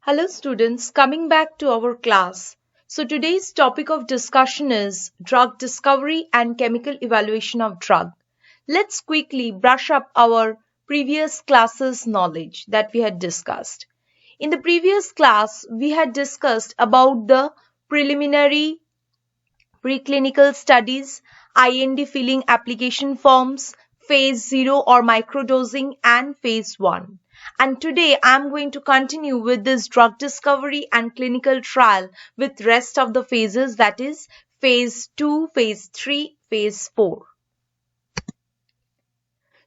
Hello students, coming back to our class. So today's topic of discussion is drug discovery and chemical evaluation of drug. Let's quickly brush up our previous classes knowledge that we had discussed. In the previous class, we had discussed about the preliminary preclinical studies, IND filling application forms, phase 0 or microdosing and phase 1. And today I'm going to continue with this drug discovery and clinical trial with rest of the phases, that is phase 2, phase 3, phase 4.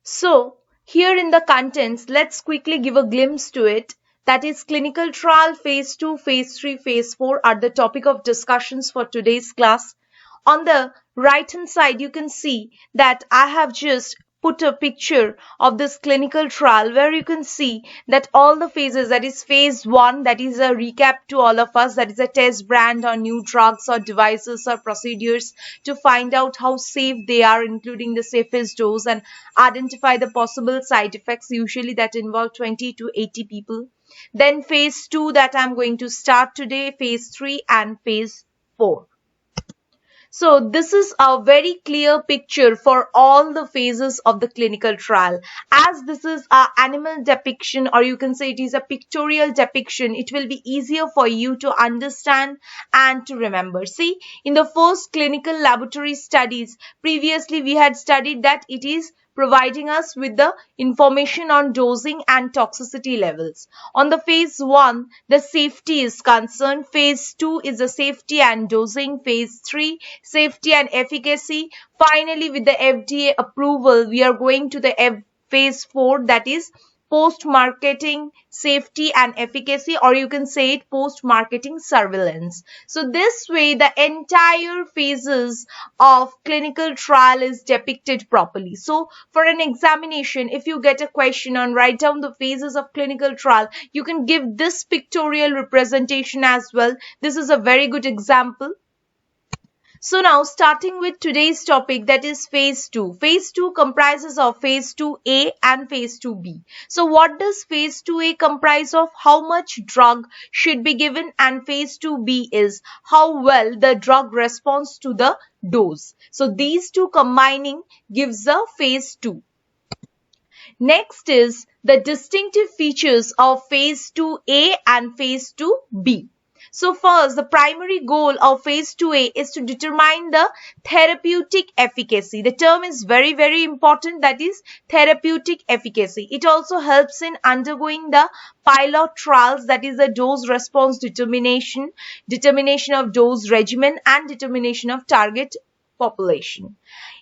So here in the contents, let's quickly give a glimpse to it. That is clinical trial, phase 2, phase 3, phase 4 are the topic of discussions for today's class. On the right hand side, you can see that I have just put a picture of this clinical trial where you can see that all the phases, that is phase 1, that is a recap to all of us, that is a test brand or new drugs or devices or procedures to find out how safe they are, including the safest dose, and identify the possible side effects usually that involve 20 to 80 people. Then phase 2 that I'm going to start today, phase 3 and phase 4. So this is a very clear picture for all the phases of the clinical trial. As this is an animal depiction, or you can say it is a pictorial depiction, it will be easier for you to understand and to remember. See, in the first clinical laboratory studies, previously we had studied that it is providing us with the information on dosing and toxicity levels. On the phase 1, the safety is concerned. Phase 2 is the safety and dosing. Phase 3, safety and efficacy. Finally, with the FDA approval, we are going to the phase 4, that is post-marketing safety and efficacy, or you can say it post-marketing surveillance. So this way the entire phases of clinical trial is depicted properly. So for an examination, if you get a question on write down the phases of clinical trial, you can give this pictorial representation as well. This is a very good example. So now starting with today's topic, that is phase 2. Phase 2 comprises of phase 2A and phase 2B. So what does phase 2A comprise of? How much drug should be given, and phase 2B is how well the drug responds to the dose. So these two combining gives the phase 2. Next is the distinctive features of phase 2A and phase 2B. So first, the primary goal of phase 2A is to determine the therapeutic efficacy. The term is very, very important, that is therapeutic efficacy. It also helps in undergoing the pilot trials, that is the dose response determination, determination of dose regimen, and determination of target population.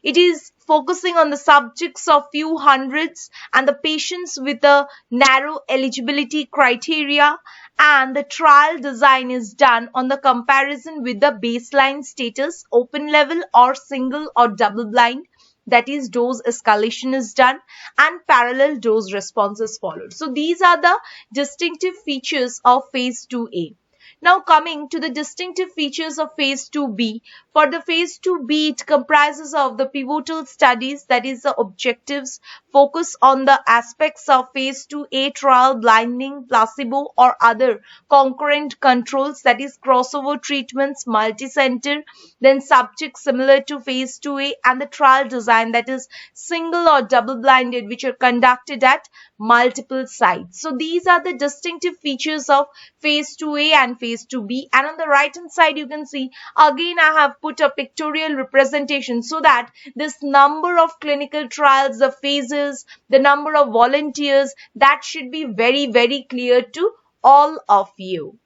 It is focusing on the subjects of few hundreds and the patients with a narrow eligibility criteria, and the trial design is done on the comparison with the baseline status, open label or single or double blind, that is dose escalation is done, and parallel dose response is followed. So these are the distinctive features of phase 2A. Now coming to the distinctive features of phase 2B. For the phase 2B, it comprises of the pivotal studies, that is the objectives, focus on the aspects of phase 2A trial, blinding, placebo or other concurrent controls, that is crossover treatments, multi-center, then subjects similar to phase 2A, and the trial design, that is single or double-blinded, which are conducted at multiple sites. So these are the distinctive features of phase 2A and phase 2B. And on the right hand side, you can see again I have put a pictorial representation so that this number of clinical trials, the phases, the number of volunteers, that should be very, very clear to all of you.